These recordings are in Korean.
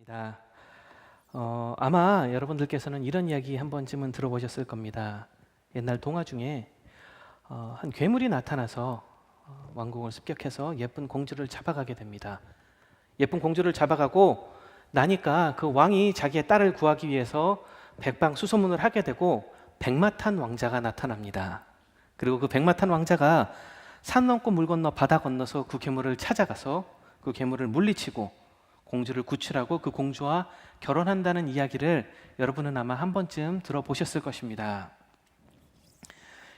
입니다. 아마 여러분들께서는 이런 이야기 한 번쯤은 들어보셨을 겁니다. 옛날 동화 중에 한 괴물이 나타나서 왕궁을 습격해서 예쁜 공주를 잡아가게 됩니다. 예쁜 공주를 잡아가고 나니까 그 왕이 자기의 딸을 구하기 위해서 백방수소문을 하게 되고 백마탄 왕자가 나타납니다. 그리고 그 백마탄 왕자가 산 넘고 물 건너 바다 건너서 그 괴물을 찾아가서 그 괴물을 물리치고 공주를 구출하고 그 공주와 결혼한다는 이야기를 여러분은 아마 한 번쯤 들어보셨을 것입니다.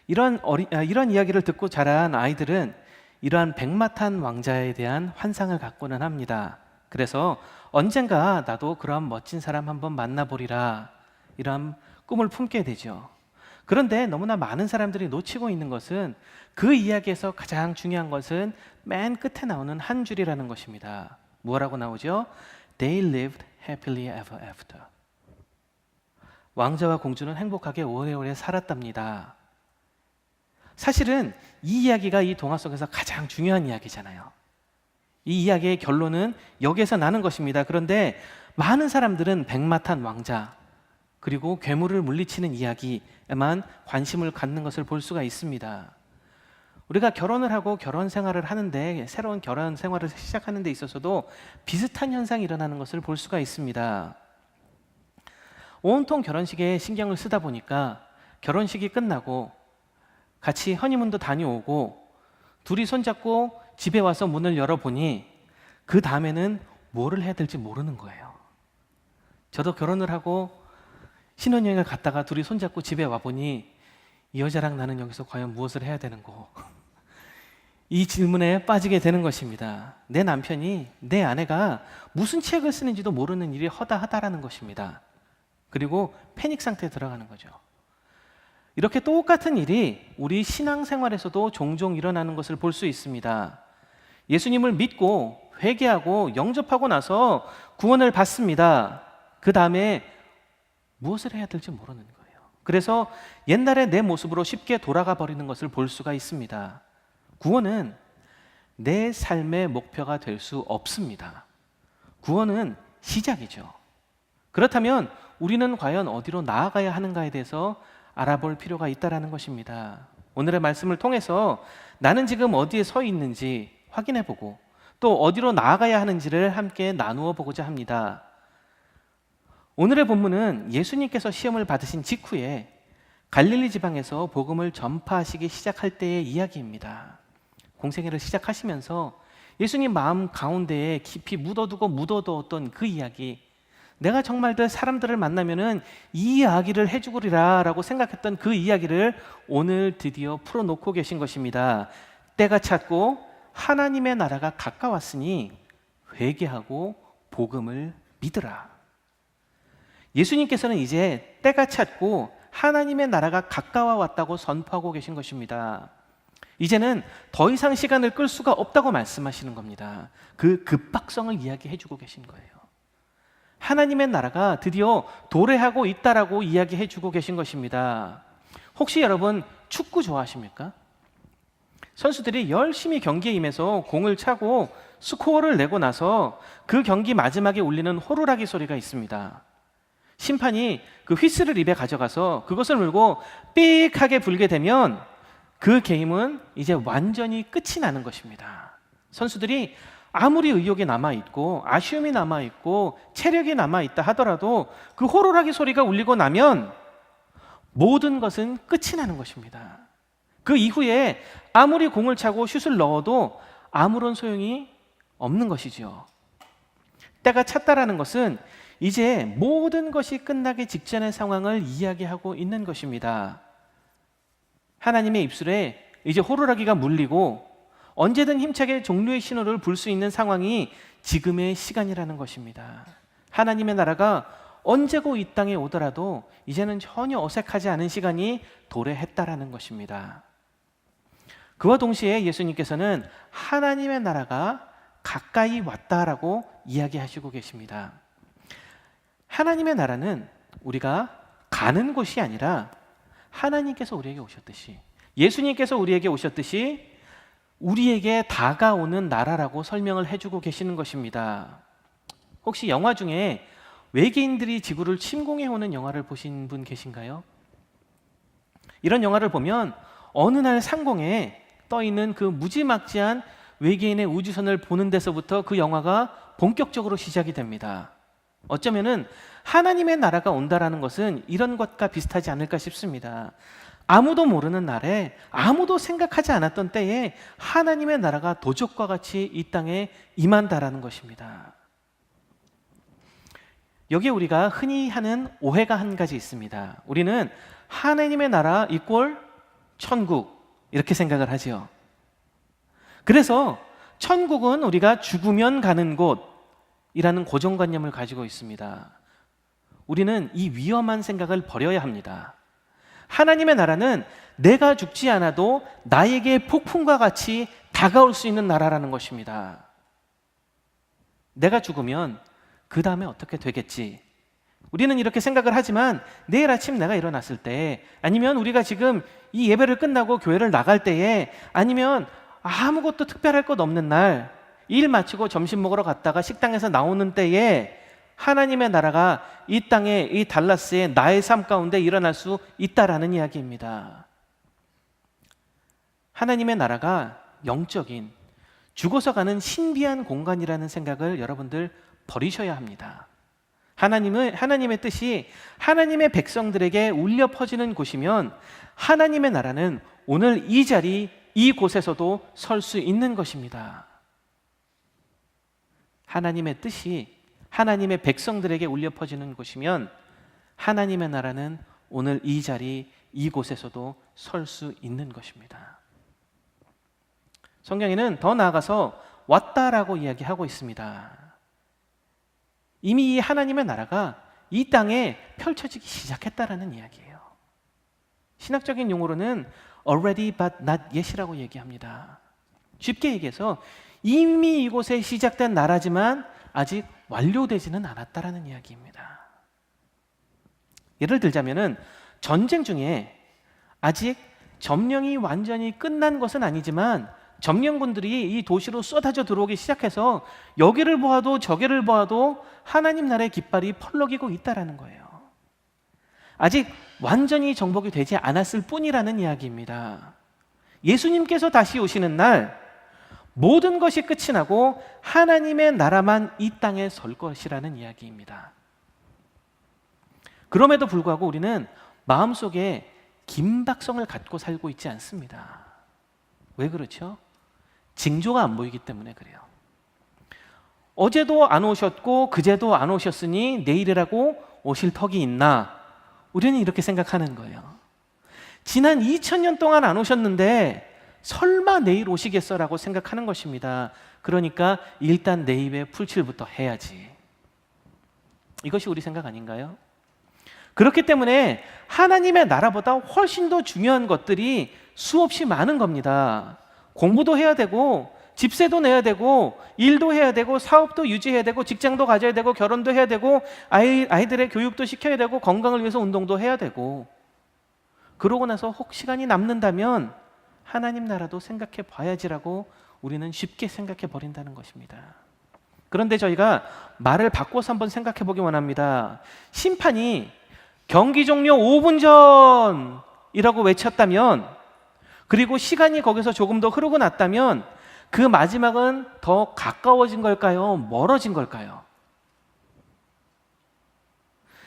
이런 이야기를 듣고 자란 아이들은 이러한 백마탄 왕자에 대한 환상을 갖고는 합니다. 그래서 언젠가 나도 그런 멋진 사람 한번 만나보리라 이런 꿈을 품게 되죠. 그런데 너무나 많은 사람들이 놓치고 있는 것은 그 이야기에서 가장 중요한 것은 맨 끝에 나오는 한 줄이라는 것입니다. 뭐라고 나오죠? They lived happily ever after. 왕자와 공주는 행복하게 오래오래 살았답니다. 사실은 이 이야기가 이 동화 속에서 가장 중요한 이야기잖아요. 이 이야기의 결론은 여기에서 나는 것입니다. 그런데 많은 사람들은 백마탄 왕자 그리고 괴물을 물리치는 이야기에만 관심을 갖는 것을 볼 수가 있습니다. 우리가 결혼을 하고 결혼 생활을 하는데 새로운 결혼 생활을 시작하는 데 있어서도 비슷한 현상이 일어나는 것을 볼 수가 있습니다. 온통 결혼식에 신경을 쓰다 보니까 결혼식이 끝나고 같이 허니문도 다녀오고 둘이 손잡고 집에 와서 문을 열어보니 그 다음에는 뭐를 해야 될지 모르는 거예요. 저도 결혼을 하고 신혼여행을 갔다가 둘이 손잡고 집에 와보니 이 여자랑 나는 여기서 과연 무엇을 해야 되는 거? 이 질문에 빠지게 되는 것입니다. 내 남편이, 내 아내가 무슨 책을 쓰는지도 모르는 일이 허다하다라는 것입니다. 그리고 패닉 상태에 들어가는 거죠. 이렇게 똑같은 일이 우리 신앙생활에서도 종종 일어나는 것을 볼 수 있습니다. 예수님을 믿고 회개하고 영접하고 나서 구원을 받습니다. 그 다음에 무엇을 해야 될지 모르는 거예요. 그래서 옛날의 내 모습으로 쉽게 돌아가 버리는 것을 볼 수가 있습니다. 구원은 내 삶의 목표가 될 수 없습니다. 구원은 시작이죠. 그렇다면 우리는 과연 어디로 나아가야 하는가에 대해서 알아볼 필요가 있다는 것입니다. 오늘의 말씀을 통해서 나는 지금 어디에 서 있는지 확인해보고 또 어디로 나아가야 하는지를 함께 나누어 보고자 합니다. 오늘의 본문은 예수님께서 시험을 받으신 직후에 갈릴리 지방에서 복음을 전파하시기 시작할 때의 이야기입니다. 공생애를 시작하시면서 예수님 마음 가운데에 깊이 묻어두었던 그 이야기, 내가 정말 사람들을 만나면은 이 이야기를 해주구리라 라고 생각했던 그 이야기를 오늘 드디어 풀어놓고 계신 것입니다. 때가 찼고 하나님의 나라가 가까웠으니 회개하고 복음을 믿으라. 예수님께서는 이제 때가 찼고 하나님의 나라가 가까워 왔다고 선포하고 계신 것입니다. 이제는 더 이상 시간을 끌 수가 없다고 말씀하시는 겁니다. 그 급박성을 이야기해 주고 계신 거예요. 하나님의 나라가 드디어 도래하고 있다라고 이야기해 주고 계신 것입니다. 혹시 여러분 축구 좋아하십니까? 선수들이 열심히 경기에 임해서 공을 차고 스코어를 내고 나서 그 경기 마지막에 울리는 호루라기 소리가 있습니다. 심판이 그 휘슬을 입에 가져가서 그것을 물고 삑하게 불게 되면 그 게임은 이제 완전히 끝이 나는 것입니다. 선수들이 아무리 의욕이 남아있고 아쉬움이 남아있고 체력이 남아있다 하더라도 그 호루라기 소리가 울리고 나면 모든 것은 끝이 나는 것입니다. 그 이후에 아무리 공을 차고 슛을 넣어도 아무런 소용이 없는 것이죠. 때가 찼다라는 것은 이제 모든 것이 끝나기 직전의 상황을 이야기하고 있는 것입니다. 하나님의 입술에 이제 호루라기가 물리고 언제든 힘차게 종료의 신호를 불 수 있는 상황이 지금의 시간이라는 것입니다. 하나님의 나라가 언제고 이 땅에 오더라도 이제는 전혀 어색하지 않은 시간이 도래했다라는 것입니다. 그와 동시에 예수님께서는 하나님의 나라가 가까이 왔다라고 이야기하시고 계십니다. 하나님의 나라는 우리가 가는 곳이 아니라 하나님께서 우리에게 오셨듯이, 예수님께서 우리에게 오셨듯이 우리에게 다가오는 나라라고 설명을 해주고 계시는 것입니다. 혹시 영화 중에 외계인들이 지구를 침공해오는 영화를 보신 분 계신가요? 이런 영화를 보면 어느 날 상공에 떠있는 그 무지막지한 외계인의 우주선을 보는 데서부터 그 영화가 본격적으로 시작이 됩니다. 어쩌면은 하나님의 나라가 온다라는 것은 이런 것과 비슷하지 않을까 싶습니다. 아무도 모르는 날에, 아무도 생각하지 않았던 때에 하나님의 나라가 도적과 같이 이 땅에 임한다라는 것입니다. 여기에 우리가 흔히 하는 오해가 한 가지 있습니다. 우리는 하나님의 나라 이꼴 천국 이렇게 생각을 하지요. 그래서 천국은 우리가 죽으면 가는 곳이라는 고정관념을 가지고 있습니다. 우리는 이 위험한 생각을 버려야 합니다. 하나님의 나라는 내가 죽지 않아도 나에게 폭풍과 같이 다가올 수 있는 나라라는 것입니다. 내가 죽으면 그 다음에 어떻게 되겠지? 우리는 이렇게 생각을 하지만 내일 아침 내가 일어났을 때, 아니면 우리가 지금 이 예배를 끝나고 교회를 나갈 때에, 아니면 아무것도 특별할 것 없는 날, 일 마치고 점심 먹으러 갔다가 식당에서 나오는 때에 하나님의 나라가 이 땅에, 이 달라스에 나의 삶 가운데 일어날 수 있다라는 이야기입니다. 하나님의 나라가 영적인, 죽어서 가는 신비한 공간이라는 생각을 여러분들 버리셔야 합니다. 하나님의 뜻이 하나님의 백성들에게 울려 퍼지는 곳이면 하나님의 나라는 오늘 이 자리, 이곳에서도 설 수 있는 것입니다. 하나님의 뜻이 하나님의 백성들에게 울려 퍼지는 곳이면 하나님의 나라는 오늘 이 자리, 이곳에서도 설 수 있는 것입니다. 성경에는 더 나아가서 왔다라고 이야기하고 있습니다. 이미 이 하나님의 나라가 이 땅에 펼쳐지기 시작했다라는 이야기예요. 신학적인 용어로는 already but not yet이라고 얘기합니다. 쉽게 얘기해서 이미 이곳에 시작된 나라지만 아직 완료되지는 않았다라는 이야기입니다. 예를 들자면은 전쟁 중에 아직 점령이 완전히 끝난 것은 아니지만 점령군들이 이 도시로 쏟아져 들어오기 시작해서 여기를 보아도 저기를 보아도 하나님 나라의 깃발이 펄럭이고 있다라는 거예요. 아직 완전히 정복이 되지 않았을 뿐이라는 이야기입니다. 예수님께서 다시 오시는 날 모든 것이 끝이 나고 하나님의 나라만 이 땅에 설 것이라는 이야기입니다. 그럼에도 불구하고 우리는 마음속에 긴박성을 갖고 살고 있지 않습니다. 왜 그렇죠? 징조가 안 보이기 때문에 그래요. 어제도 안 오셨고 그제도 안 오셨으니 내일이라고 오실 턱이 있나? 우리는 이렇게 생각하는 거예요. 지난 2000년 동안 안 오셨는데 설마 내일 오시겠어라고 생각하는 것입니다. 그러니까 일단 내 입에 풀칠부터 해야지. 이것이 우리 생각 아닌가요? 그렇기 때문에 하나님의 나라보다 훨씬 더 중요한 것들이 수없이 많은 겁니다. 공부도 해야 되고 집세도 내야 되고 일도 해야 되고 사업도 유지해야 되고 직장도 가져야 되고 결혼도 해야 되고 아이들의 교육도 시켜야 되고 건강을 위해서 운동도 해야 되고, 그러고 나서 혹 시간이 남는다면 하나님 나라도 생각해 봐야지라고 우리는 쉽게 생각해 버린다는 것입니다. 그런데 저희가 말을 바꿔서 한번 생각해 보기 원합니다. 심판이 경기 종료 5분 전이라고 외쳤다면, 그리고 시간이 거기서 조금 더 흐르고 났다면 그 마지막은 더 가까워진 걸까요? 멀어진 걸까요?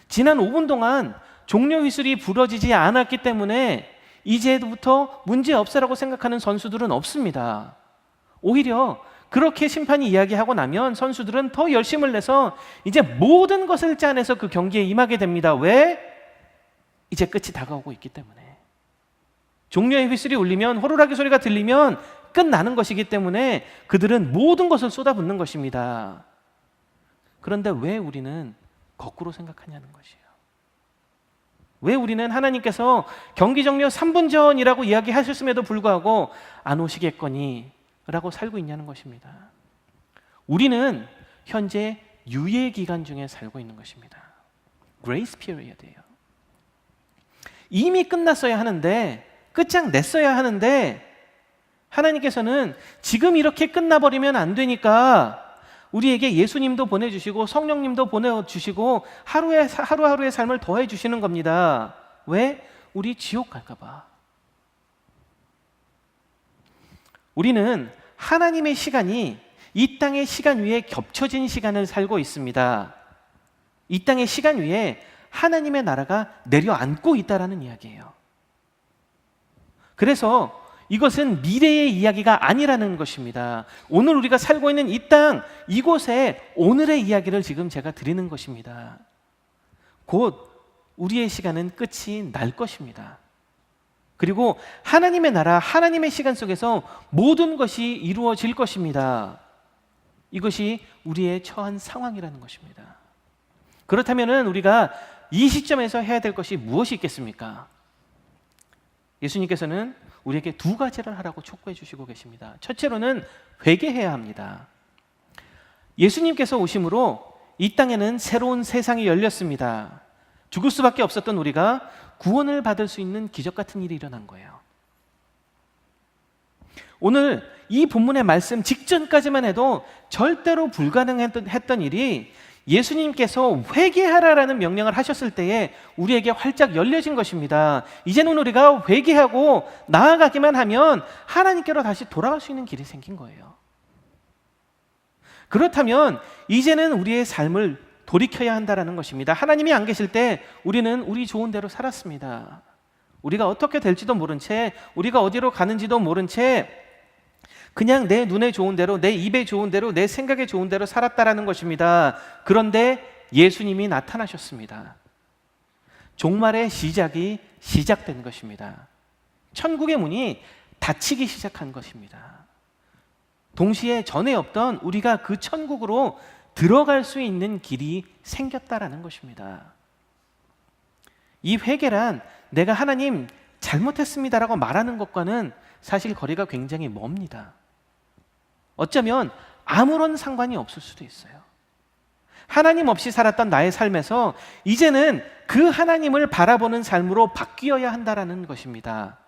지난 5분 동안 종료 휘슬이 부러지지 않았기 때문에 이제부터 문제 없어라고 생각하는 선수들은 없습니다. 오히려 그렇게 심판이 이야기하고 나면 선수들은 더 열심을 내서 이제 모든 것을 짜내서 그 경기에 임하게 됩니다. 왜? 이제 끝이 다가오고 있기 때문에. 종료의 휘슬이 울리면, 호루라기 소리가 들리면 끝나는 것이기 때문에 그들은 모든 것을 쏟아붓는 것입니다. 그런데 왜 우리는 거꾸로 생각하냐는 것이에요. 왜 우리는 하나님께서 경기 종료 3분 전이라고 이야기하셨음에도 불구하고 안 오시겠거니 라고 살고 있냐는 것입니다. 우리는 현재 유예 기간 중에 살고 있는 것입니다. Grace period예요. 이미 끝났어야 하는데, 끝장 냈어야 하는데 하나님께서는 지금 이렇게 끝나버리면 안 되니까 우리에게 예수님도 보내주시고 성령님도 보내주시고 하루하루의 삶을 더해 주시는 겁니다. 왜? 우리 지옥 갈까 봐. 우리는 하나님의 시간이 이 땅의 시간 위에 겹쳐진 시간을 살고 있습니다. 이 땅의 시간 위에 하나님의 나라가 내려앉고 있다라는 이야기예요. 그래서 이것은 미래의 이야기가 아니라는 것입니다. 오늘 우리가 살고 있는 이 땅, 이곳에 오늘의 이야기를 지금 제가 드리는 것입니다. 곧 우리의 시간은 끝이 날 것입니다. 그리고 하나님의 나라, 하나님의 시간 속에서 모든 것이 이루어질 것입니다. 이것이 우리의 처한 상황이라는 것입니다. 그렇다면 우리가 이 시점에서 해야 될 것이 무엇이 있겠습니까? 예수님께서는 우리에게 두 가지를 하라고 촉구해 주시고 계십니다. 첫째로는 회개해야 합니다. 예수님께서 오심으로 이 땅에는 새로운 세상이 열렸습니다. 죽을 수밖에 없었던 우리가 구원을 받을 수 있는 기적 같은 일이 일어난 거예요. 오늘 이 본문의 말씀 직전까지만 해도 절대로 불가능했던 일이 예수님께서 회개하라라는 명령을 하셨을 때에 우리에게 활짝 열려진 것입니다. 이제는 우리가 회개하고 나아가기만 하면 하나님께로 다시 돌아갈 수 있는 길이 생긴 거예요. 그렇다면 이제는 우리의 삶을 돌이켜야 한다는 것입니다. 하나님이 안 계실 때 우리는 우리 좋은 대로 살았습니다. 우리가 어떻게 될지도 모른 채, 우리가 어디로 가는지도 모른 채 그냥 내 눈에 좋은 대로, 내 입에 좋은 대로, 내 생각에 좋은 대로 살았다라는 것입니다. 그런데 예수님이 나타나셨습니다. 종말의 시작이 시작된 것입니다. 천국의 문이 닫히기 시작한 것입니다. 동시에 전에 없던 우리가 그 천국으로 들어갈 수 있는 길이 생겼다라는 것입니다. 이 회개란 내가 하나님 잘못했습니다라고 말하는 것과는 사실 거리가 굉장히 멉니다. 어쩌면 아무런 상관이 없을 수도 있어요. 하나님 없이 살았던 나의 삶에서 이제는 그 하나님을 바라보는 삶으로 바뀌어야 한다라는 것입니다.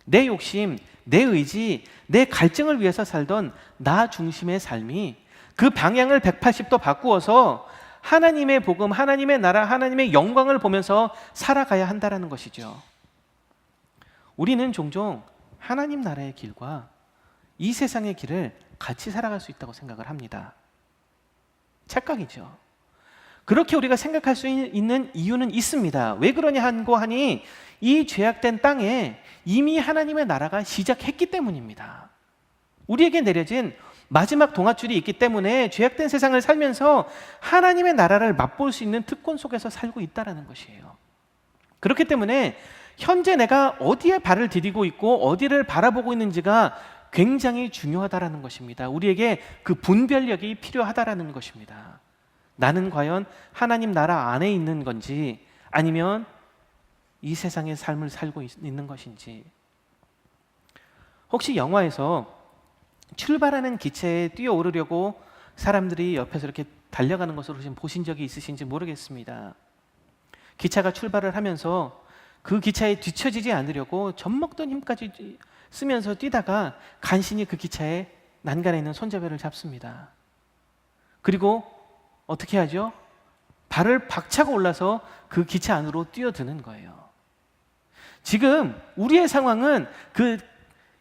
내 욕심, 내 의지, 내 갈증을 위해서 살던 나 중심의 삶이 그 방향을 180도 바꾸어서 하나님의 복음, 하나님의 나라, 하나님의 영광을 보면서 살아가야 한다라는 것이죠. 우리는 종종 하나님 나라의 길과 이 세상의 길을 같이 살아갈 수 있다고 생각을 합니다. 착각이죠. 그렇게 우리가 생각할 수 있는 이유는 있습니다. 왜 그러냐 하니 이 죄악된 땅에 이미 하나님의 나라가 시작했기 때문입니다. 우리에게 내려진 마지막 동아줄이 있기 때문에 죄악된 세상을 살면서 하나님의 나라를 맛볼 수 있는 특권 속에서 살고 있다는 것이에요. 그렇기 때문에 현재 내가 어디에 발을 디디고 있고 어디를 바라보고 있는지가 굉장히 중요하다는 것입니다. 우리에게 그 분별력이 필요하다는 것입니다. 나는 과연 하나님 나라 안에 있는 건지 아니면 이 세상의 삶을 살고 있는 것인지. 혹시 영화에서 출발하는 기차에 뛰어오르려고 사람들이 옆에서 이렇게 달려가는 것을 지금 보신 적이 있으신지 모르겠습니다. 기차가 출발을 하면서 그 기차에 뒤처지지 않으려고 젖먹던 힘까지 쓰면서 뛰다가 간신히 그 기차의 난간에 있는 손잡이를 잡습니다. 그리고 어떻게 하죠? 발을 박차고 올라서 그 기차 안으로 뛰어드는 거예요. 지금 우리의 상황은 그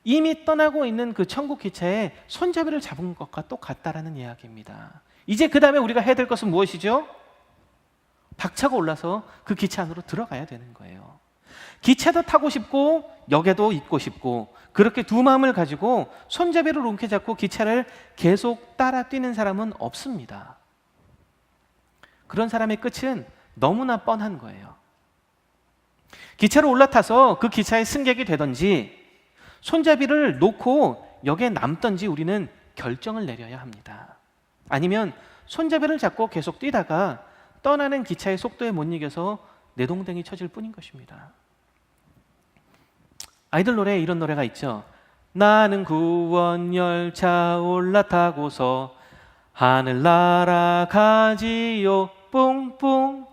이미 떠나고 있는 그 천국 기차에 손잡이를 잡은 것과 똑같다라는 이야기입니다. 이제 그 다음에 우리가 해야 될 것은 무엇이죠? 박차고 올라서 그 기차 안으로 들어가야 되는 거예요. 기차도 타고 싶고 역에도 있고 싶고 그렇게 두 마음을 가지고 손잡이를 움켜잡고 기차를 계속 따라 뛰는 사람은 없습니다. 그런 사람의 끝은 너무나 뻔한 거예요. 기차로 올라타서 그 기차의 승객이 되든지 손잡이를 놓고 역에 남든지 우리는 결정을 내려야 합니다. 아니면 손잡이를 잡고 계속 뛰다가 떠나는 기차의 속도에 못 이겨서 내동댕이 쳐질 뿐인 것입니다. 아이들 노래에 이런 노래가 있죠. 나는 구원 열차 올라타고서 하늘 날아가지요 뿡뿡.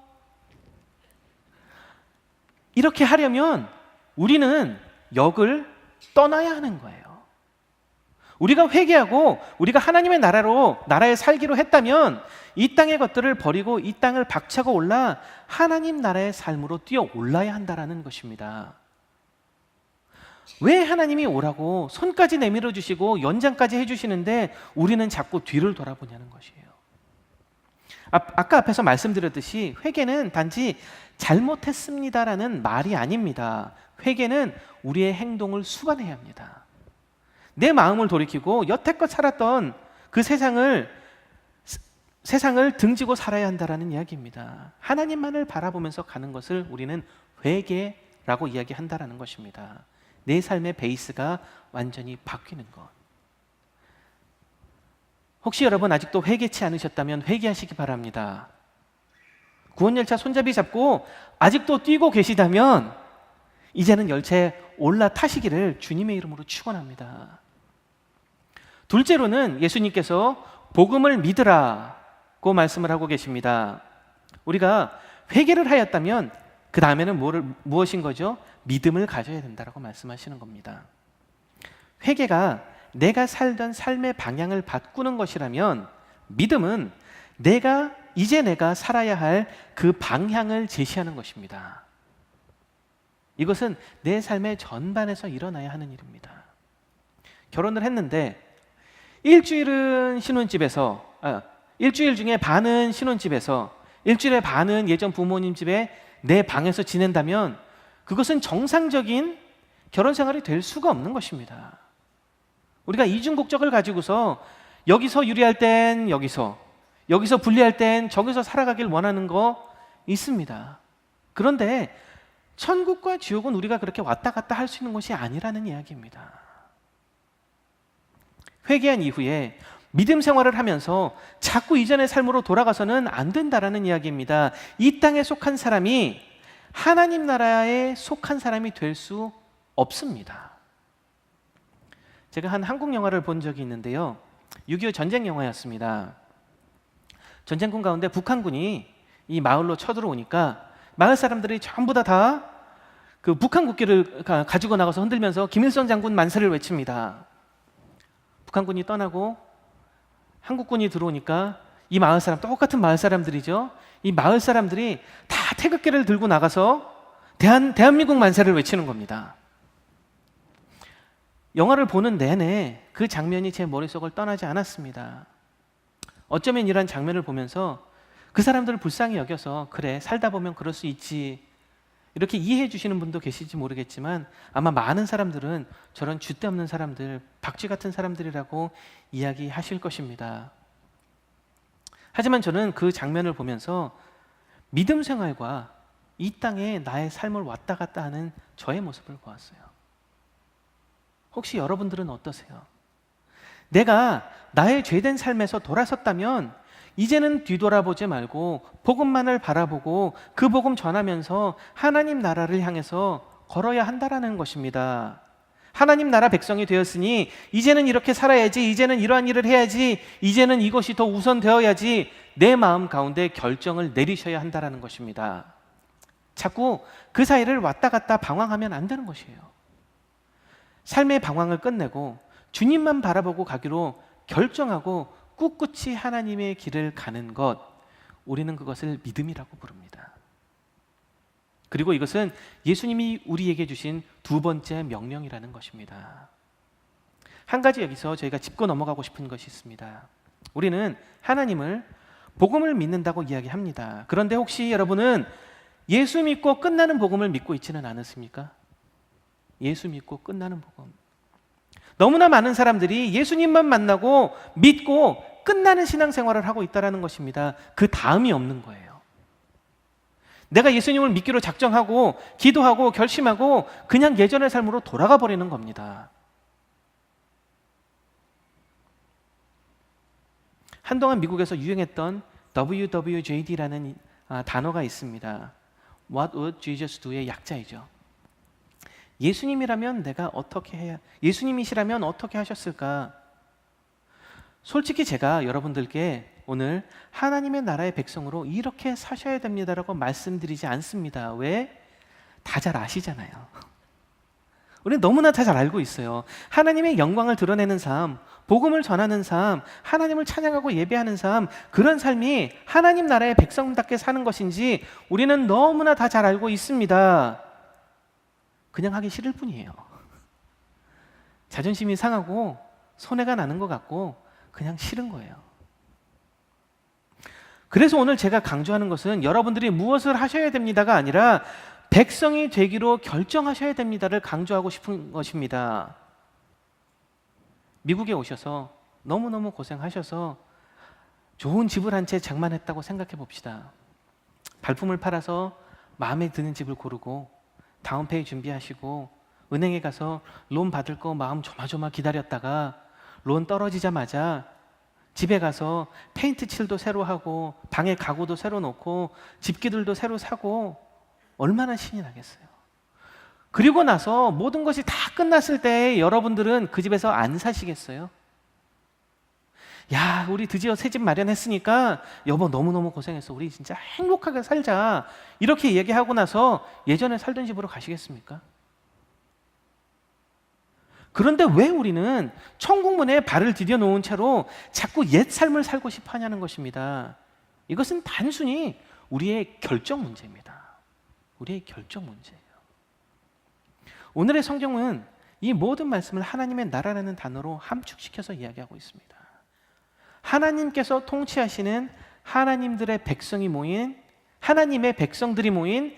이렇게 하려면 우리는 역을 떠나야 하는 거예요. 우리가 회개하고 우리가 하나님의 나라에 살기로 했다면 이 땅의 것들을 버리고 이 땅을 박차고 올라 하나님 나라의 삶으로 뛰어 올라야 한다라는 것입니다. 왜 하나님이 오라고 손까지 내밀어 주시고 연장까지 해주시는데 우리는 자꾸 뒤를 돌아보냐는 것이에요. 아까 앞에서 말씀드렸듯이 회개는 단지 잘못했습니다라는 말이 아닙니다. 회개는 우리의 행동을 수반해야 합니다. 내 마음을 돌이키고 여태껏 살았던 그 세상을 등지고 살아야 한다라는 이야기입니다. 하나님만을 바라보면서 가는 것을 우리는 회개라고 이야기한다라는 것입니다. 내 삶의 베이스가 완전히 바뀌는 것. 혹시 여러분 아직도 회개치 않으셨다면 회개하시기 바랍니다. 구원열차 손잡이 잡고 아직도 뛰고 계시다면 이제는 열차에 올라타시기를 주님의 이름으로 축원합니다. 둘째로는 예수님께서 복음을 믿으라고 말씀을 하고 계십니다. 우리가 회개를 하였다면 그 다음에는 무엇인 거죠? 믿음을 가져야 된다라고 말씀하시는 겁니다. 회개가 내가 살던 삶의 방향을 바꾸는 것이라면 믿음은 이제 내가 살아야 할 그 방향을 제시하는 것입니다. 이것은 내 삶의 전반에서 일어나야 하는 일입니다. 결혼을 했는데 일주일 중에 반은 신혼집에서 일주일에 반은 예전 부모님 집에 내 방에서 지낸다면 그것은 정상적인 결혼 생활이 될 수가 없는 것입니다. 우리가 이중국적을 가지고서 여기서 유리할 땐 여기서 불리할 땐 저기서 살아가길 원하는 거 있습니다. 그런데 천국과 지옥은 우리가 그렇게 왔다 갔다 할 수 있는 것이 아니라는 이야기입니다. 회개한 이후에 믿음 생활을 하면서 자꾸 이전의 삶으로 돌아가서는 안 된다라는 이야기입니다. 이 땅에 속한 사람이 하나님 나라에 속한 사람이 될 수 없습니다. 제가 한 한국 영화를 본 적이 있는데요. 6.25 전쟁 영화였습니다. 전쟁군 가운데 북한군이 이 마을로 쳐들어오니까 마을 사람들이 전부 다 그 북한 국기를 가지고 나가서 흔들면서 김일성 장군 만세를 외칩니다. 북한군이 떠나고 한국군이 들어오니까 이 마을 사람, 똑같은 마을 사람들이죠. 이 마을 사람들이 다 태극기를 들고 나가서 대한민국 만세를 외치는 겁니다. 영화를 보는 내내 그 장면이 제 머릿속을 떠나지 않았습니다. 어쩌면 이런 장면을 보면서 그 사람들을 불쌍히 여겨서 그래, 살다 보면 그럴 수 있지, 이렇게 이해해 주시는 분도 계실지 모르겠지만 아마 많은 사람들은 저런 줏대 없는 사람들, 박쥐 같은 사람들이라고 이야기하실 것입니다. 하지만 저는 그 장면을 보면서 믿음 생활과 이 땅에 나의 삶을 왔다 갔다 하는 저의 모습을 보았어요. 혹시 여러분들은 어떠세요? 내가 나의 죄된 삶에서 돌아섰다면 이제는 뒤돌아보지 말고 복음만을 바라보고 그 복음 전하면서 하나님 나라를 향해서 걸어야 한다라는 것입니다. 하나님 나라 백성이 되었으니 이제는 이렇게 살아야지, 이제는 이러한 일을 해야지, 이제는 이것이 더 우선되어야지 내 마음 가운데 결정을 내리셔야 한다라는 것입니다. 자꾸 그 사이를 왔다 갔다 방황하면 안 되는 것이에요. 삶의 방황을 끝내고 주님만 바라보고 가기로 결정하고 꿋꿋이 하나님의 길을 가는 것, 우리는 그것을 믿음이라고 부릅니다. 그리고 이것은 예수님이 우리에게 주신 두 번째 명령이라는 것입니다. 한 가지 여기서 저희가 짚고 넘어가고 싶은 것이 있습니다. 우리는 하나님을, 복음을 믿는다고 이야기합니다. 그런데 혹시 여러분은 예수 믿고 끝나는 복음을 믿고 있지는 않으십니까? 예수 믿고 끝나는 복음. 너무나 많은 사람들이 예수님만 만나고 믿고 끝나는 신앙생활을 하고 있다는 것입니다. 그 다음이 없는 거예요. 내가 예수님을 믿기로 작정하고 기도하고 결심하고 그냥 예전의 삶으로 돌아가 버리는 겁니다. 한동안 미국에서 유행했던 WWJD라는 단어가 있습니다. What would Jesus do의 약자이죠. 예수님이시라면 어떻게 하셨을까? 솔직히 제가 여러분들께 오늘 하나님의 나라의 백성으로 이렇게 사셔야 됩니다라고 말씀드리지 않습니다. 왜? 다 잘 아시잖아요. 우리는 너무나 다 잘 알고 있어요. 하나님의 영광을 드러내는 삶, 복음을 전하는 삶, 하나님을 찬양하고 예배하는 삶, 그런 삶이 하나님 나라의 백성답게 사는 것인지 우리는 너무나 다 잘 알고 있습니다. 그냥 하기 싫을 뿐이에요. 자존심이 상하고 손해가 나는 것 같고 그냥 싫은 거예요. 그래서 오늘 제가 강조하는 것은 여러분들이 무엇을 하셔야 됩니다가 아니라 백성이 되기로 결정하셔야 됩니다를 강조하고 싶은 것입니다. 미국에 오셔서 너무너무 고생하셔서 좋은 집을 한 채 장만했다고 생각해 봅시다. 발품을 팔아서 마음에 드는 집을 고르고 다운페이 준비하시고 은행에 가서 론 받을 거 마음 조마조마 기다렸다가 론 떨어지자마자 집에 가서 페인트 칠도 새로 하고 방에 가구도 새로 놓고 집기들도 새로 사고 얼마나 신이 나겠어요. 그리고 나서 모든 것이 다 끝났을 때 여러분들은 그 집에서 안 사시겠어요? 야, 우리 드디어 새 집 마련했으니까 여보 너무너무 고생했어. 우리 진짜 행복하게 살자. 이렇게 얘기하고 나서 예전에 살던 집으로 가시겠습니까? 그런데 왜 우리는 천국문에 발을 디뎌 놓은 채로 자꾸 옛 삶을 살고 싶어 하냐는 것입니다. 이것은 단순히 우리의 결정 문제입니다. 우리의 결정 문제예요. 오늘의 성경은 이 모든 말씀을 하나님의 나라라는 단어로 함축시켜서 이야기하고 있습니다. 하나님께서 통치하시는 하나님들의 백성이 모인, 하나님의 백성들이 모인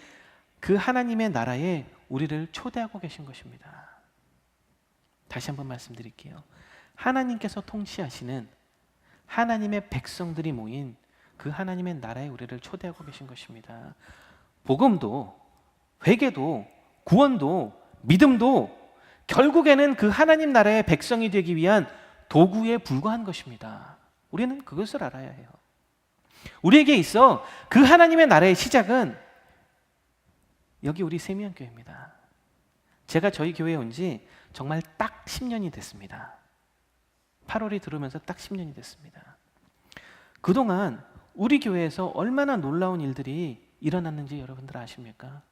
그 하나님의 나라에 우리를 초대하고 계신 것입니다. 다시 한번 말씀드릴게요. 하나님께서 통치하시는 하나님의 백성들이 모인 그 하나님의 나라에 우리를 초대하고 계신 것입니다. 복음도, 회개도, 구원도, 믿음도 결국에는 그 하나님 나라의 백성이 되기 위한 도구에 불과한 것입니다. 우리는 그것을 알아야 해요. 우리에게 있어 그 하나님의 나라의 시작은 여기 우리 세미안교회입니다. 제가 저희 교회에 온 지 정말 딱 10년이 됐습니다. 8월이 들어오면서 딱 10년이 됐습니다. 그동안 우리 교회에서 얼마나 놀라운 일들이 일어났는지 여러분들 아십니까?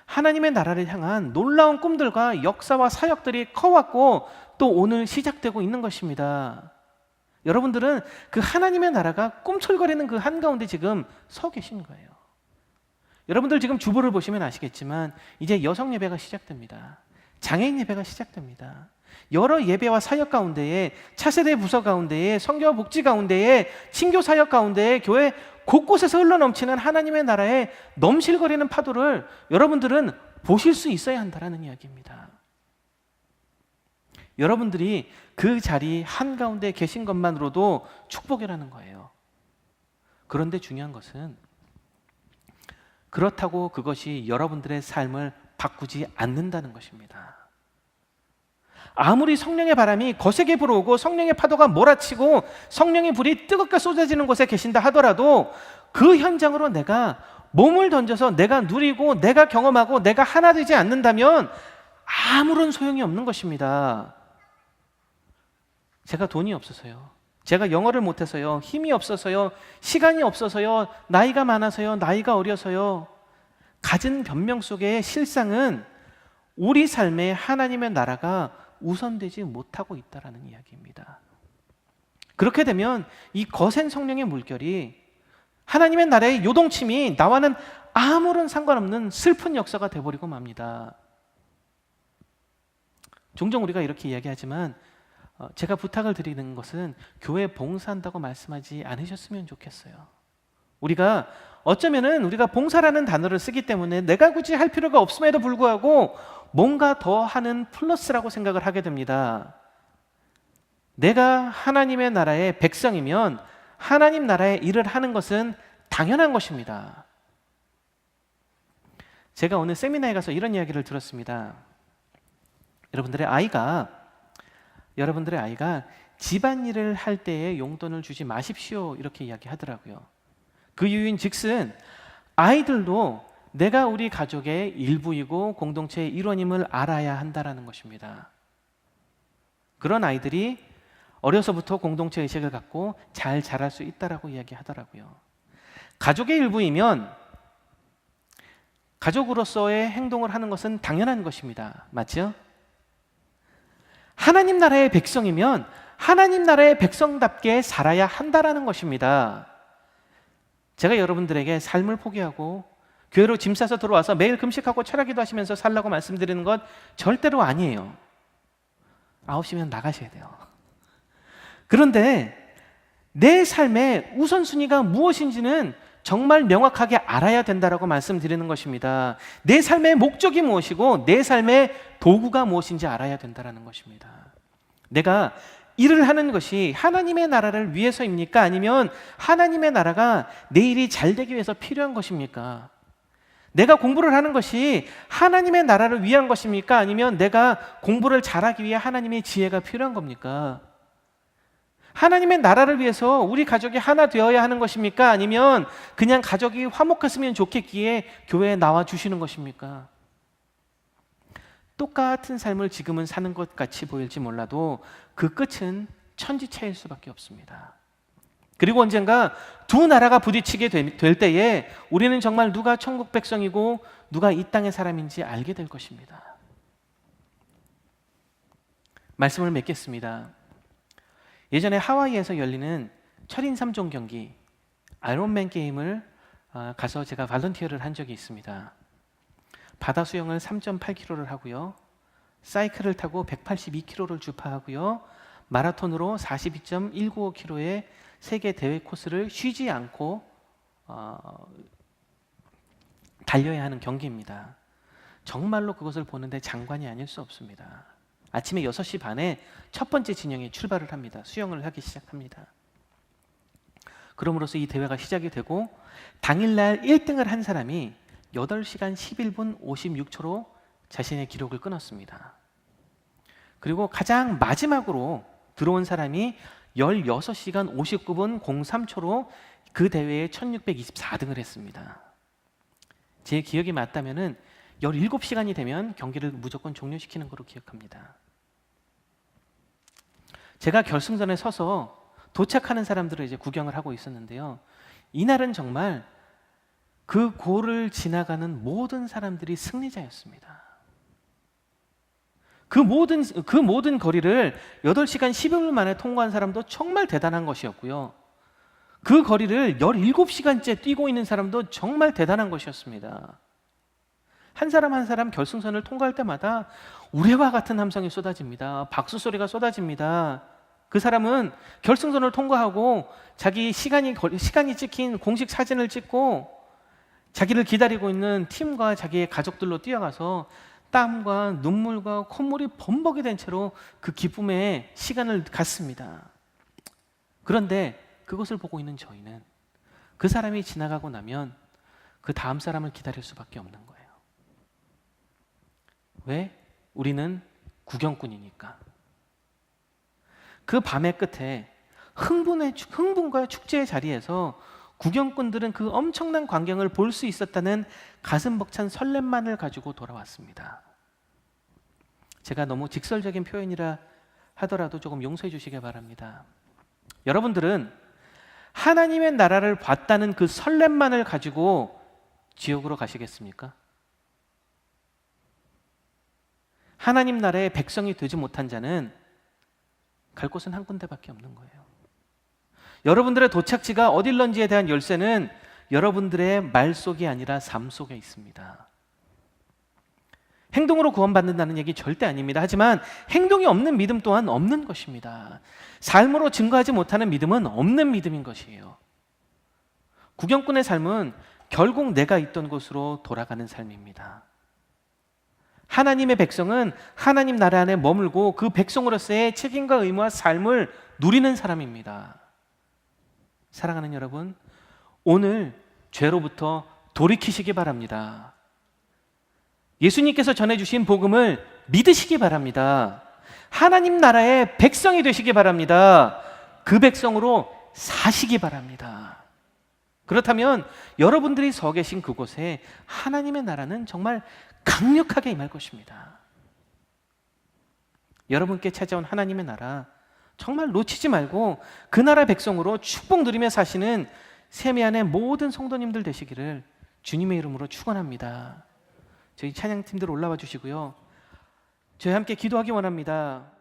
하나님의 나라를 향한 놀라운 꿈들과 역사와 사역들이 커왔고 또 오늘 시작되고 있는 것입니다. 여러분들은 그 하나님의 나라가 꿈틀거리는 그 한가운데 지금 서 계신 거예요. 여러분들 지금 주보를 보시면 아시겠지만 이제 여성 예배가 시작됩니다. 장애인 예배가 시작됩니다. 여러 예배와 사역 가운데에 차세대 부서 가운데에 성교와 복지 가운데에 친교 사역 가운데에 교회 곳곳에서 흘러넘치는 하나님의 나라의 넘실거리는 파도를 여러분들은 보실 수 있어야 한다는 이야기입니다. 여러분들이 그 자리 한가운데 계신 것만으로도 축복이라는 거예요. 그런데 중요한 것은 그렇다고 그것이 여러분들의 삶을 바꾸지 않는다는 것입니다. 아무리 성령의 바람이 거세게 불어오고 성령의 파도가 몰아치고 성령의 불이 뜨겁게 쏟아지는 곳에 계신다 하더라도 그 현장으로 내가 몸을 던져서 내가 누리고 내가 경험하고 내가 하나 되지 않는다면 아무런 소용이 없는 것입니다. 제가 돈이 없어서요, 제가 영어를 못해서요, 힘이 없어서요, 시간이 없어서요, 나이가 많아서요, 나이가 어려서요, 갖은 변명 속의 실상은 우리 삶에 하나님의 나라가 우선되지 못하고 있다는 이야기입니다. 그렇게 되면 이 거센 성령의 물결이 하나님의 나라의 요동침이 나와는 아무런 상관없는 슬픈 역사가 되어버리고 맙니다. 종종 우리가 이렇게 이야기하지만 제가 부탁을 드리는 것은 교회 봉사한다고 말씀하지 않으셨으면 좋겠어요. 우리가 어쩌면은 우리가 봉사라는 단어를 쓰기 때문에 내가 굳이 할 필요가 없음에도 불구하고 뭔가 더 하는 플러스라고 생각을 하게 됩니다. 내가 하나님의 나라의 백성이면 하나님 나라의 일을 하는 것은 당연한 것입니다. 제가 오늘 세미나에 가서 이런 이야기를 들었습니다. 여러분들의 아이가 집안일을 할 때에 용돈을 주지 마십시오 이렇게 이야기하더라고요. 그 이유인 즉슨 아이들도 내가 우리 가족의 일부이고 공동체의 일원임을 알아야 한다는 것입니다. 그런 아이들이 어려서부터 공동체 의식을 갖고 잘 자랄 수 있다라고 이야기하더라고요. 가족의 일부이면 가족으로서의 행동을 하는 것은 당연한 것입니다. 맞죠? 하나님 나라의 백성이면 하나님 나라의 백성답게 살아야 한다라는 것입니다. 제가 여러분들에게 삶을 포기하고 교회로 짐 싸서 들어와서 매일 금식하고 철야기도 하시면서 살라고 말씀드리는 것 절대로 아니에요. 9시면 나가셔야 돼요. 그런데 내 삶의 우선순위가 무엇인지는 정말 명확하게 알아야 된다라고 말씀드리는 것입니다. 내 삶의 목적이 무엇이고 내 삶의 도구가 무엇인지 알아야 된다라는 것입니다. 내가 일을 하는 것이 하나님의 나라를 위해서입니까? 아니면 하나님의 나라가 내 일이 잘 되기 위해서 필요한 것입니까? 내가 공부를 하는 것이 하나님의 나라를 위한 것입니까? 아니면 내가 공부를 잘하기 위해 하나님의 지혜가 필요한 겁니까? 하나님의 나라를 위해서 우리 가족이 하나 되어야 하는 것입니까? 아니면 그냥 가족이 화목했으면 좋겠기에 교회에 나와 주시는 것입니까? 똑같은 삶을 지금은 사는 것 같이 보일지 몰라도 그 끝은 천지차이일 수밖에 없습니다. 그리고 언젠가 두 나라가 부딪히게 될 때에 우리는 정말 누가 천국 백성이고 누가 이 땅의 사람인지 알게 될 것입니다. 말씀을 맺겠습니다. 예전에 하와이에서 열리는 철인 3종 경기 아이론맨 게임을 가서 제가 발런티어를 한 적이 있습니다. 바다 수영을 3.8km를 하고요, 사이클을 타고 182km를 주파하고요, 마라톤으로 42.195km의 세계 대회 코스를 쉬지 않고 달려야 하는 경기입니다. 정말로 그것을 보는데 장관이 아닐 수 없습니다. 아침에 6시 반에 첫 번째 진영에 출발을 합니다. 수영을 하기 시작합니다. 그럼으로써 이 대회가 시작이 되고 당일날 1등을 한 사람이 8시간 11분 56초로 자신의 기록을 끊었습니다. 그리고 가장 마지막으로 들어온 사람이 16시간 59분 03초로 그 대회에 1624등을 했습니다. 제 기억이 맞다면은 17시간이 되면 경기를 무조건 종료시키는 것으로 기억합니다. 제가 결승전에 서서 도착하는 사람들을 이제 구경을 하고 있었는데요. 이날은 정말 그 골을 지나가는 모든 사람들이 승리자였습니다. 그 모든 거리를 8시간 11분 만에 통과한 사람도 정말 대단한 것이었고요. 그 거리를 17시간째 뛰고 있는 사람도 정말 대단한 것이었습니다. 한 사람 한 사람 결승선을 통과할 때마다 우레와 같은 함성이 쏟아집니다. 박수 소리가 쏟아집니다. 그 사람은 결승선을 통과하고 자기 시간이 찍힌 공식 사진을 찍고 자기를 기다리고 있는 팀과 자기의 가족들로 뛰어가서 땀과 눈물과 콧물이 범벅이 된 채로 그 기쁨의 시간을 갖습니다. 그런데 그것을 보고 있는 저희는 그 사람이 지나가고 나면 그 다음 사람을 기다릴 수밖에 없는 거예요. 왜? 우리는 구경꾼이니까. 그 밤의 끝에 흥분과 축제의 자리에서 구경꾼들은 그 엄청난 광경을 볼 수 있었다는 가슴 벅찬 설렘만을 가지고 돌아왔습니다. 제가 너무 직설적인 표현이라 하더라도 조금 용서해 주시기 바랍니다. 여러분들은 하나님의 나라를 봤다는 그 설렘만을 가지고 지옥으로 가시겠습니까? 하나님 나라의 백성이 되지 못한 자는 갈 곳은 한 군데밖에 없는 거예요. 여러분들의 도착지가 어딜런지에 대한 열쇠는 여러분들의 말 속이 아니라 삶 속에 있습니다. 행동으로 구원받는다는 얘기 절대 아닙니다. 하지만 행동이 없는 믿음 또한 없는 것입니다. 삶으로 증거하지 못하는 믿음은 없는 믿음인 것이에요. 구경꾼의 삶은 결국 내가 있던 곳으로 돌아가는 삶입니다. 하나님의 백성은 하나님 나라 안에 머물고 그 백성으로서의 책임과 의무와 삶을 누리는 사람입니다. 사랑하는 여러분, 오늘 죄로부터 돌이키시기 바랍니다. 예수님께서 전해주신 복음을 믿으시기 바랍니다. 하나님 나라의 백성이 되시기 바랍니다. 그 백성으로 사시기 바랍니다. 그렇다면 여러분들이 서 계신 그곳에 하나님의 나라는 정말 강력하게 임할 것입니다. 여러분께 찾아온 하나님의 나라 정말 놓치지 말고 그 나라 백성으로 축복 누리며 사시는 세미안의 모든 성도님들 되시기를 주님의 이름으로 축원합니다. 저희 찬양팀들 올라와 주시고요. 저희 함께 기도하기 원합니다.